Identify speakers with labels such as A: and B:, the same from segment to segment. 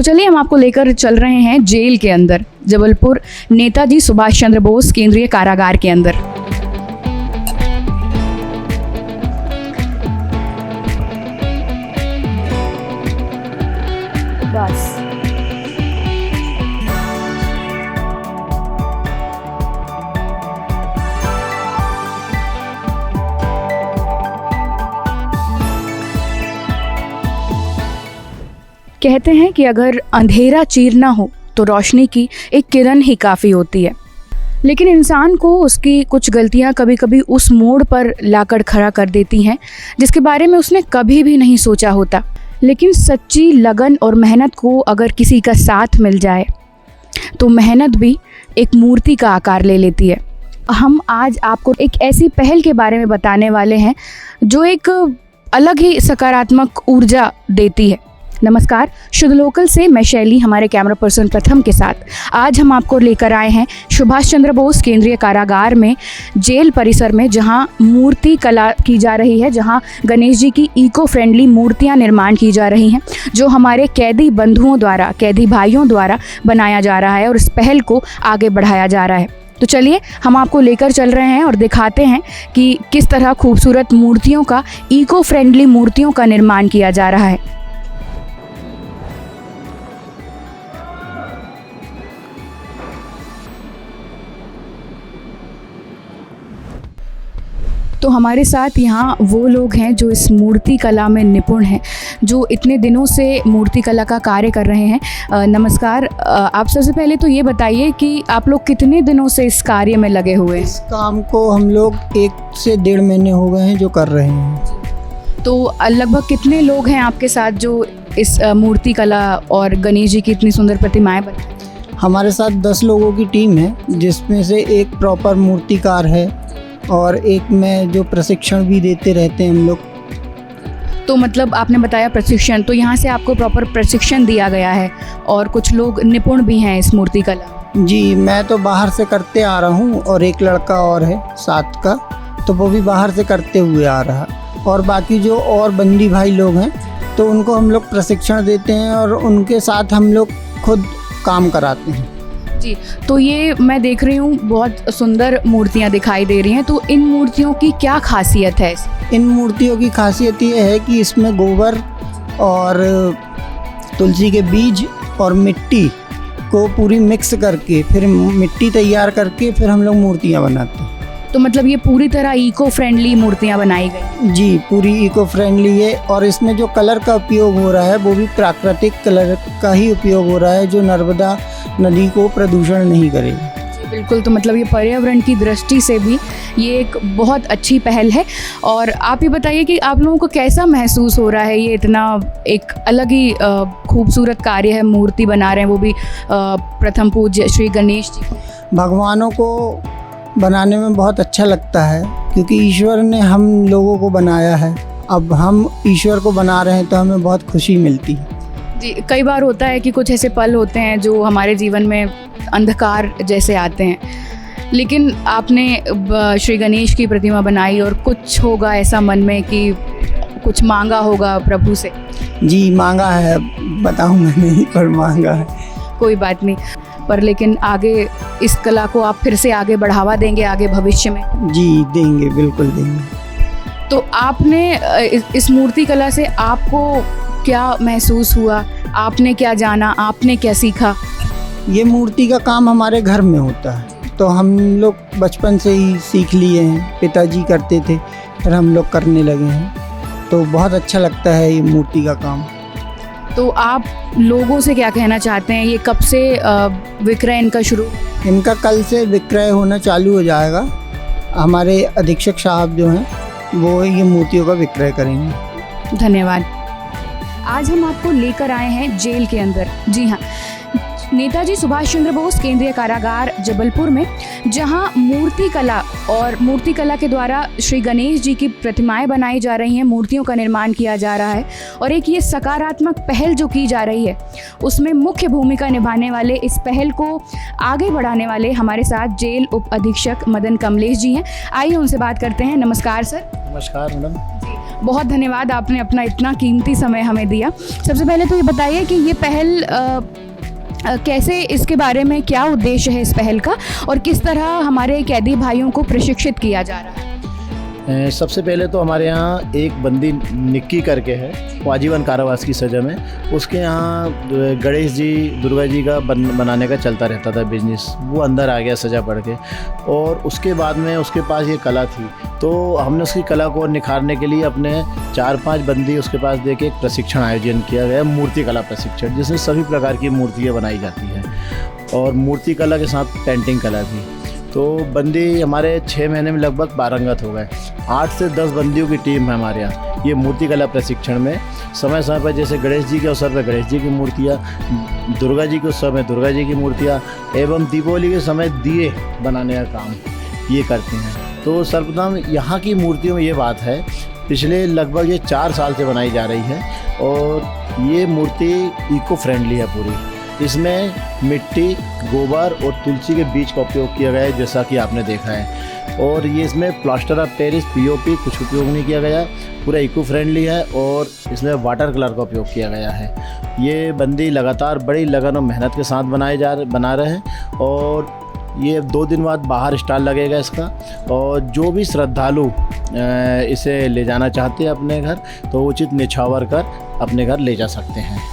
A: तो चलिए हम आपको लेकर चल रहे हैं जेल के अंदर, जबलपुर नेताजी सुभाष चंद्र बोस केंद्रीय कारागार के अंदर। बस कहते हैं कि अगर अंधेरा चीरना हो तो रोशनी की एक किरण ही काफ़ी होती है, लेकिन इंसान को उसकी कुछ गलतियां कभी कभी उस मोड़ पर लाकर खड़ा कर देती हैं जिसके बारे में उसने कभी भी नहीं सोचा होता। लेकिन सच्ची लगन और मेहनत को अगर किसी का साथ मिल जाए तो मेहनत भी एक मूर्ति का आकार ले लेती है। हम आज आपको एक ऐसी पहल के बारे में बताने वाले हैं जो एक अलग ही सकारात्मक ऊर्जा देती है। नमस्कार, शुद्ध लोकल से मैं शैली हमारे कैमरा पर्सन प्रथम के साथ आज हम आपको लेकर आए हैं सुभाष चंद्र बोस केंद्रीय कारागार में, जेल परिसर में, जहां मूर्ति कला की जा रही है, जहां गणेश जी की इको फ्रेंडली मूर्तियां निर्माण की जा रही हैं जो हमारे कैदी बंधुओं द्वारा, कैदी भाइयों द्वारा बनाया जा रहा है और इस पहल को आगे बढ़ाया जा रहा है। तो चलिए हम आपको लेकर चल रहे हैं और दिखाते हैं कि किस तरह खूबसूरत मूर्तियों का, इको फ्रेंडली मूर्तियों का निर्माण किया जा रहा है। तो हमारे साथ यहाँ वो लोग हैं जो इस मूर्ति कला में निपुण हैं, जो इतने दिनों से मूर्ति कला का कार्य कर रहे हैं। नमस्कार, आप सबसे पहले तो ये बताइए कि आप लोग कितने दिनों से इस कार्य में लगे हुए हैं?
B: इस काम को हम लोग 1 से 1.5 महीने हो गए हैं जो कर रहे हैं।
A: तो लगभग कितने लोग हैं आपके साथ जो इस मूर्ति कला और गणेश जी की इतनी सुंदर प्रतिमाएं बनाए?
B: हमारे साथ 10 लोगों की टीम है, जिसमें से एक प्रॉपर मूर्तिकार है और एक में जो प्रशिक्षण भी देते रहते हैं हम लोग।
A: तो मतलब आपने बताया प्रशिक्षण, तो यहाँ से आपको प्रॉपर प्रशिक्षण दिया गया है और कुछ लोग निपुण भी हैं इस मूर्ति कला?
B: जी, मैं तो बाहर से करते आ रहा हूँ और एक लड़का और है साथ का, तो वो भी बाहर से करते हुए आ रहा, और बाकी जो और बंदी भाई लोग हैं तो उनको हम लोग प्रशिक्षण देते हैं और उनके साथ हम लोग खुद काम कराते हैं।
A: जी, तो ये मैं देख रही हूँ बहुत सुंदर मूर्तियाँ दिखाई दे रही हैं, तो इन मूर्तियों की क्या खासियत है?
B: इन मूर्तियों की खासियत ये है कि इसमें गोबर और तुलसी के बीज और मिट्टी को पूरी मिक्स करके, फिर मिट्टी तैयार करके फिर हम लोग मूर्तियाँ बनाते हैं।
A: तो मतलब ये पूरी तरह इको फ्रेंडली मूर्तियाँ बनाई गई?
B: जी, पूरी इको फ्रेंडली है, और इसमें जो कलर का उपयोग हो रहा है वो भी प्राकृतिक कलर का ही उपयोग हो रहा है जो नर्मदा नदी को प्रदूषण नहीं करेगी।
A: बिल्कुल, तो मतलब ये पर्यावरण की दृष्टि से भी ये एक बहुत अच्छी पहल है। और आप ये बताइए कि आप लोगों को कैसा महसूस हो रहा है? ये इतना एक अलग ही खूबसूरत कार्य है, मूर्ति बना रहे हैं, वो भी प्रथम पूज्य श्री गणेश जी।
B: भगवानों को बनाने में बहुत अच्छा लगता है क्योंकि ईश्वर ने हम लोगों को बनाया है, अब हम ईश्वर को बना रहे हैं तो हमें बहुत खुशी मिलती है।
A: जी, कई बार होता है कि कुछ ऐसे पल होते हैं जो हमारे जीवन में अंधकार जैसे आते हैं, लेकिन आपने श्री गणेश की प्रतिमा बनाई और कुछ होगा ऐसा मन में कि कुछ मांगा होगा प्रभु से?
B: जी, मांगा है, बताऊंगा नहीं पर मांगा है।
A: कोई बात नहीं, पर लेकिन आगे इस कला को आप फिर से आगे बढ़ावा देंगे आगे भविष्य में?
B: जी, देंगे, बिल्कुल देंगे।
A: तो आपने इस मूर्ति कला से आपको क्या महसूस हुआ? आपने क्या जाना? आपने क्या सीखा?
B: ये मूर्ति का काम हमारे घर में होता है, तो हम लोग बचपन से ही सीख लिए हैं, पिताजी करते थे फिर हम लोग करने लगे हैं, तो बहुत अच्छा लगता है ये मूर्ति का काम।
A: तो आप लोगों से क्या कहना चाहते हैं? ये कब से विक्रय इनका शुरू?
B: इनका कल से विक्रय होना चालू हो जाएगा। हमारे अधीक्षक साहब जो हैं वो ये मूर्तियों का विक्रय करेंगे।
A: धन्यवाद। आज हम आपको लेकर आए हैं जेल के अंदर। जी हाँ, नेताजी सुभाष चंद्र बोस केंद्रीय कारागार जबलपुर में, जहां मूर्ति कला और मूर्ति कला के द्वारा श्री गणेश जी की प्रतिमाएं बनाई जा रही हैं, मूर्तियों का निर्माण किया जा रहा है और एक ये सकारात्मक पहल जो की जा रही है उसमें मुख्य भूमिका निभाने वाले, इस पहल को आगे बढ़ाने वाले हमारे साथ जेल उप अधीक्षक मदन कमलेश जी हैं। आइए उनसे बात करते हैं। नमस्कार सर।
C: नमस्कार मैडम।
A: बहुत धन्यवाद, आपने अपना इतना कीमती समय हमें दिया। सबसे पहले तो ये बताइए कि ये पहल कैसे, इसके बारे में क्या उद्देश्य है इस पहल का, और किस तरह हमारे कैदी भाइयों को प्रशिक्षित किया जा रहा है?
C: सबसे पहले तो हमारे यहाँ एक बंदी निक्की करके है, वो आजीवन कारावास की सज़ा में, उसके यहाँ गणेश जी दुर्गा जी का बनाने का चलता रहता था बिजनेस। वो अंदर आ गया सज़ा पढ़ के, और उसके बाद में उसके पास ये कला थी, तो हमने उसकी कला को निखारने के लिए अपने 4-5 बंदी उसके पास दे के एक प्रशिक्षण आयोजन किया गया, मूर्ति कला प्रशिक्षण, जिसमें सभी प्रकार की मूर्तियाँ बनाई जाती हैं, और मूर्ति कला के साथ पेंटिंग कला भी। तो बंदी हमारे 6 महीने में लगभग पारंगत हो गए। 8 से 10 बंदियों की टीम है हमारे यहाँ ये मूर्ति कला प्रशिक्षण में। समय समय पर जैसे गणेश जी के अवसर पर गणेश जी की मूर्तियाँ, दुर्गा जी के उत्सव में दुर्गा जी की मूर्तियाँ, एवं दीपावली के समय दिए बनाने का काम ये करते हैं। तो सर्वप्रथम यहाँ की मूर्तियों में ये बात है, पिछले लगभग ये 4 साल से बनाई जा रही है, और ये मूर्ति इको फ्रेंडली है पूरी। इसमें मिट्टी, गोबर और तुलसी के बीज का उपयोग किया गया है, जैसा कि आपने देखा है। और ये इसमें प्लास्टर ऑफ पेरिस, पीओपी कुछ उपयोग नहीं किया गया, पूरा इको फ्रेंडली है, और इसमें वाटर कलर का उपयोग किया गया है। ये बंदी लगातार बड़ी लगन और मेहनत के साथ बना रहे हैं, और ये 2 दिन बाद बाहर स्टॉल लगेगा इसका, और जो भी श्रद्धालु इसे ले जाना चाहते हैं अपने घर, तो उचित निछावर कर अपने घर ले जा सकते हैं।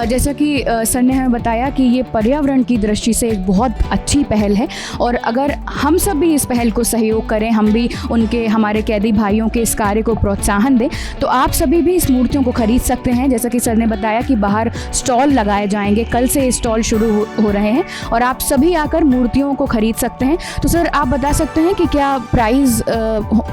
A: जैसा कि सर ने हमें बताया कि ये पर्यावरण की दृष्टि से एक बहुत अच्छी पहल है, और अगर हम सब भी इस पहल को सहयोग करें, हम भी हमारे कैदी भाइयों के इस कार्य को प्रोत्साहन दें, तो आप सभी भी इस मूर्तियों को खरीद सकते हैं। जैसा कि सर ने बताया कि बाहर स्टॉल लगाए जाएंगे, कल से स्टॉल शुरू हो रहे हैं, और आप सभी आकर मूर्तियों को खरीद सकते हैं। तो सर आप बता सकते हैं कि क्या प्राइस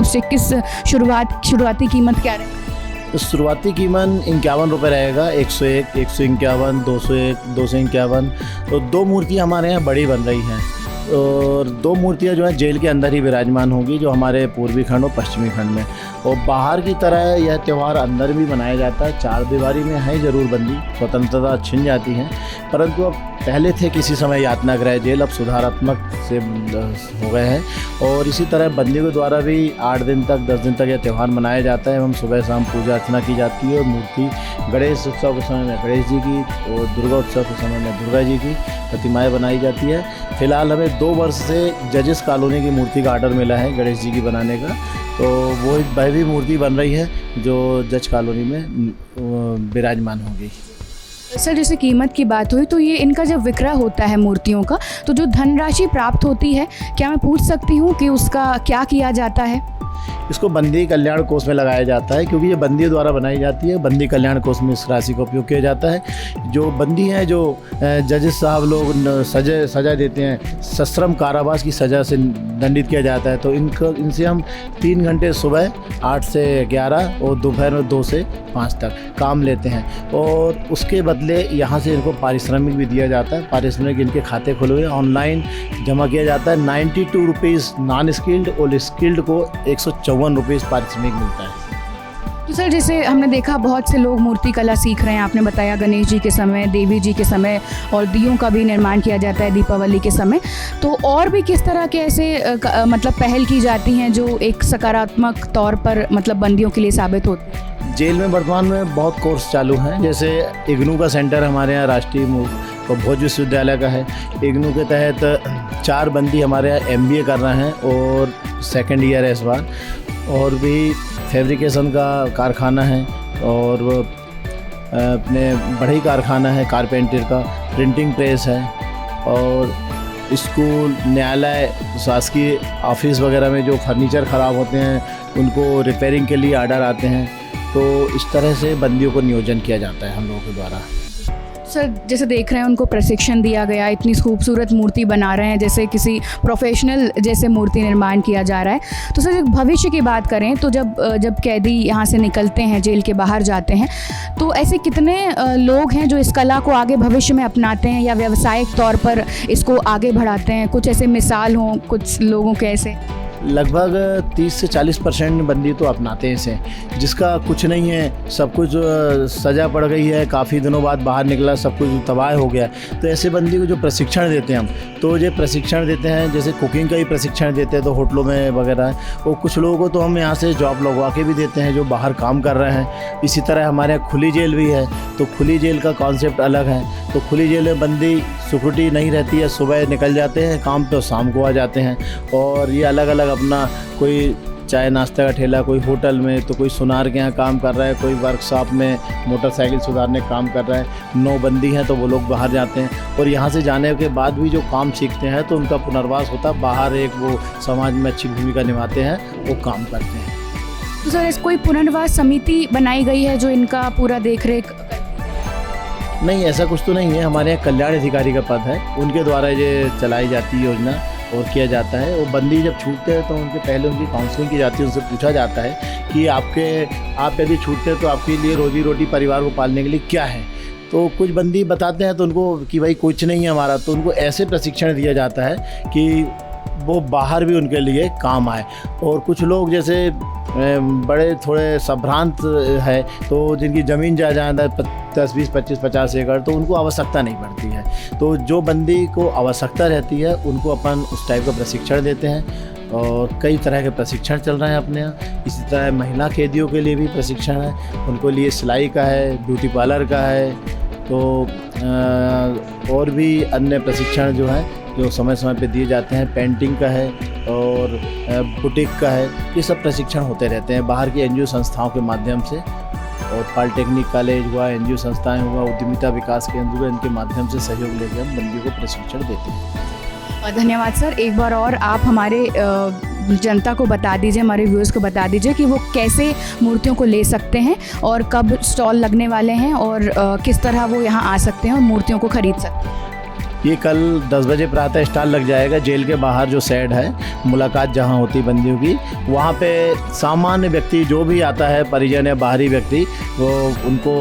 A: से किस शुरुआती कीमत क्या रहेगी?
C: तो शुरुआती कीमत 51 रुपये रहेगा, 101, 151, 201, 251। तो 2 मूर्तियाँ हमारे यहाँ बड़ी बन रही हैं, और 2 मूर्तियाँ जो हैं जेल के अंदर ही विराजमान होंगी, जो हमारे पूर्वी खंड और पश्चिमी खंड में। और बाहर की तरह यह त्यौहार अंदर भी मनाया जाता है। 4 दीवारी में है ज़रूर बंदी, स्वतंत्रता छिन जाती है, परंतु अब पहले थे किसी समय यातना गृह जेल, अब सुधारात्मक से हो गए हैं। और इसी तरह बंदियों के द्वारा भी 8 दिन तक 10 दिन तक यह त्यौहार मनाया जाता है, एवं सुबह शाम पूजा अर्चना की जाती है। और मूर्ति गणेश उत्सव के समय में गणेश जी की, और दुर्गा उत्सव के समय में दुर्गा जी की प्रतिमाएँ बनाई जाती है। फिलहाल हमें 2 वर्ष से जजेस कॉलोनी की मूर्ति का ऑर्डर मिला है गणेश जी की बनाने का, तो वो एक भव्य मूर्ति बन रही है जो जज कॉलोनी में विराजमान होगी।
A: सर जैसे कीमत की बात हुई, तो ये इनका जब विक्रय होता है मूर्तियों का, तो जो धनराशि प्राप्त होती है, क्या मैं पूछ सकती हूँ कि उसका क्या किया जाता है?
C: इसको बंदी कल्याण कोष में लगाया जाता है, क्योंकि ये बंदियों द्वारा बनाई जाती है। बंदी कल्याण कोष में इस राशि का उपयोग किया जाता है। जो बंदी हैं, जो जजेस साहब लोग सज़ा देते हैं, सश्रम कारावास की सज़ा से दंडित किया जाता है, तो इनसे हम 3 घंटे सुबह 8 से 11 और दोपहर में 2 से 5 तक काम लेते हैं, और उसके बदले यहाँ से इनको पारिश्रमिक भी दिया जाता है। पारिश्रमिक इनके खाते खुले हुए ऑनलाइन जमा किया जाता है। 92 रुपीज़ नॉन स्किल्ड, और स्किल्ड को 154 रुपीज़ पारिश्रमिक मिलता है।
A: तो सर जैसे हमने देखा बहुत से लोग मूर्ति कला सीख रहे हैं, आपने बताया गणेश जी के समय, देवी जी के समय, और दियों का भी निर्माण किया जाता है दीपावली के समय। तो और भी किस तरह के ऐसे मतलब पहल की जाती हैं जो एक सकारात्मक तौर पर मतलब बंदियों के लिए साबित होती है?
C: जेल में वर्तमान में बहुत कोर्स चालू हैं, जैसे इग्नू का सेंटर हमारे यहाँ राष्ट्रीय भोज विश्वविद्यालय का है। इग्नू के तहत 4 बंदी हमारे यहाँ MBA कर रहे हैं, और 2nd ईयर है इस बार। और भी फैब्रिकेशन का कारखाना है, और अपने बढ़ई कारखाना है कारपेंटर का, प्रिंटिंग प्रेस है, और स्कूल, न्यायालय, शासकीय ऑफिस वगैरह में जो फर्नीचर ख़राब होते हैं उनको रिपेयरिंग के लिए आर्डर आते हैं। तो इस तरह से बंदियों को नियोजन किया जाता है हम लोगों के द्वारा।
A: सर जैसे देख रहे हैं उनको प्रशिक्षण दिया गया, इतनी खूबसूरत मूर्ति बना रहे हैं जैसे किसी प्रोफेशनल जैसे मूर्ति निर्माण किया जा रहा है। तो सर भविष्य की बात करें तो जब कैदी यहाँ से निकलते हैं, जेल के बाहर जाते हैं, तो ऐसे कितने लोग हैं जो इस कला को आगे भविष्य में अपनाते हैं या व्यावसायिक तौर पर इसको आगे बढ़ाते हैं? कुछ ऐसे मिसाल हों कुछ लोगों के ऐसे?
C: लगभग 30 से 40% बंदी तो अपनाते हैं इसे, जिसका कुछ नहीं है, सब कुछ सज़ा पड़ गई है, काफ़ी दिनों बाद बाहर निकला, सब कुछ तबाह हो गया। तो ऐसे बंदी को जो प्रशिक्षण देते हैं हम, तो ये प्रशिक्षण देते हैं, जैसे कुकिंग का ही प्रशिक्षण देते हैं तो होटलों में वगैरह, और कुछ लोगों को तो हम यहाँ से जॉब लगवा के भी देते हैं जो बाहर काम कर रहे हैं। इसी तरह हमारे यहाँ खुली जेल भी है, तो खुली जेल का कॉन्सेप्ट अलग है। तो खुली जेल में बंदी सिक्योरिटी नहीं रहती है, सुबह निकल जाते हैं काम पे, शाम को आ जाते हैं। और ये अलग अलग अपना, कोई चाय नाश्ते का ठेला, कोई होटल में, तो कोई सुनार के यहाँ काम कर रहा है, कोई वर्कशॉप में मोटरसाइकिल सुधारने का काम कर रहा है। 9 बंदी हैं तो वो लोग बाहर जाते हैं, और यहाँ से जाने के बाद भी जो काम सीखते हैं तो उनका पुनर्वास होता है बाहर, एक वो समाज में अच्छी भूमिका निभाते हैं, वो काम करते हैं।
A: तो सर, इस कोई पुनर्वास समिति बनाई गई है जो इनका पूरा देख रेख?
C: नहीं, ऐसा कुछ तो नहीं है। हमारे यहाँ कल्याण अधिकारी का पद है, उनके द्वारा ये चलाई जाती है योजना और किया जाता है। वो बंदी जब छूटते हैं तो उनके पहले उनकी काउंसलिंग की जाती है, उनसे पूछा जाता है कि आप यदि छूटते हैं तो आपके लिए रोजी रोटी परिवार को पालने के लिए क्या है। तो कुछ बंदी बताते हैं तो उनको कि भाई कुछ नहीं है हमारा, तो उनको ऐसे प्रशिक्षण दिया जाता है कि वो बाहर भी उनके लिए काम आए। और कुछ लोग जैसे बड़े थोड़े संभ्रांत है, तो जिनकी ज़मीन जायदाद है 10, 20, 25, 50 एकड़, तो उनको आवश्यकता नहीं पड़ती है। तो जो बंदी को आवश्यकता रहती है उनको अपन उस टाइप का प्रशिक्षण देते हैं, और कई तरह के प्रशिक्षण चल रहे हैं अपने यहाँ। इसी तरह महिला कैदियों के लिए भी प्रशिक्षण है, उनको लिए सिलाई का है, ब्यूटी पार्लर का है, तो और भी अन्य प्रशिक्षण जो है जो समय समय पे दिए जाते हैं, पेंटिंग का है और बुटीक का है। ये सब प्रशिक्षण होते रहते हैं बाहर की एनजीओ संस्थाओं के माध्यम से, और पॉलिटेक्निक कॉलेज हुआ, एनजीओ संस्थाएं हुआ, उद्यमिता विकास केंद्र हुआ, इनके माध्यम से सहयोग लेकर हम बंदी को प्रशिक्षण देते हैं।
A: धन्यवाद सर। एक बार और आप हमारे जनता को बता दीजिए, हमारे व्यूअर्स को बता दीजिए कि वो कैसे मूर्तियों को ले सकते हैं और कब स्टॉल लगने वाले हैं, और किस तरह वो यहाँ आ सकते हैं और मूर्तियों को खरीद सकते हैं।
C: ये कल 10 बजे प्रातः स्टॉल लग जाएगा जेल के बाहर, जो शेड है, मुलाकात जहाँ होती बंदियों की, वहाँ पे सामान्य व्यक्ति जो भी आता है, परिजन या बाहरी व्यक्ति, वो उनको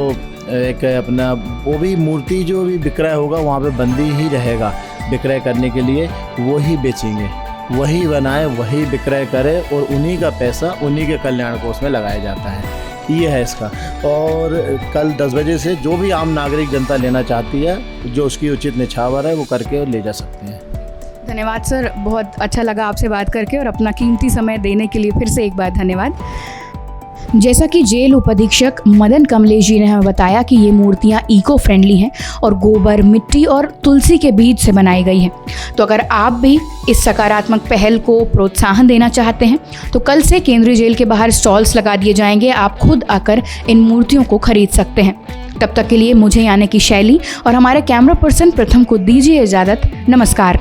C: एक अपना वो भी मूर्ति जो भी विक्रय होगा वहाँ पे बंदी ही रहेगा विक्रय करने के लिए, वही बेचेंगे, वही बनाए, वही विक्रय करे, और उन्हीं का पैसा उन्हीं के कल्याण को उसमें लगाया जाता है। ये है इसका। और कल 10 बजे से जो भी आम नागरिक जनता लेना चाहती है, जो उसकी उचित निछावर है, वो करके और ले जा सकते हैं।
A: धन्यवाद सर, बहुत अच्छा लगा आपसे बात करके, और अपना कीमती समय देने के लिए फिर से एक बार धन्यवाद। जैसा कि जेल उपाधीक्षक मदन कमलेश जी ने हमें बताया कि ये मूर्तियाँ इको फ्रेंडली हैं और गोबर, मिट्टी और तुलसी के बीज से बनाई गई हैं। तो अगर आप भी इस सकारात्मक पहल को प्रोत्साहन देना चाहते हैं तो कल से केंद्रीय जेल के बाहर स्टॉल्स लगा दिए जाएंगे, आप खुद आकर इन मूर्तियों को खरीद सकते हैं। तब तक के लिए मुझे यानी कि शैली और हमारे कैमरा पर्सन प्रथम को दीजिए इजाज़त। नमस्कार।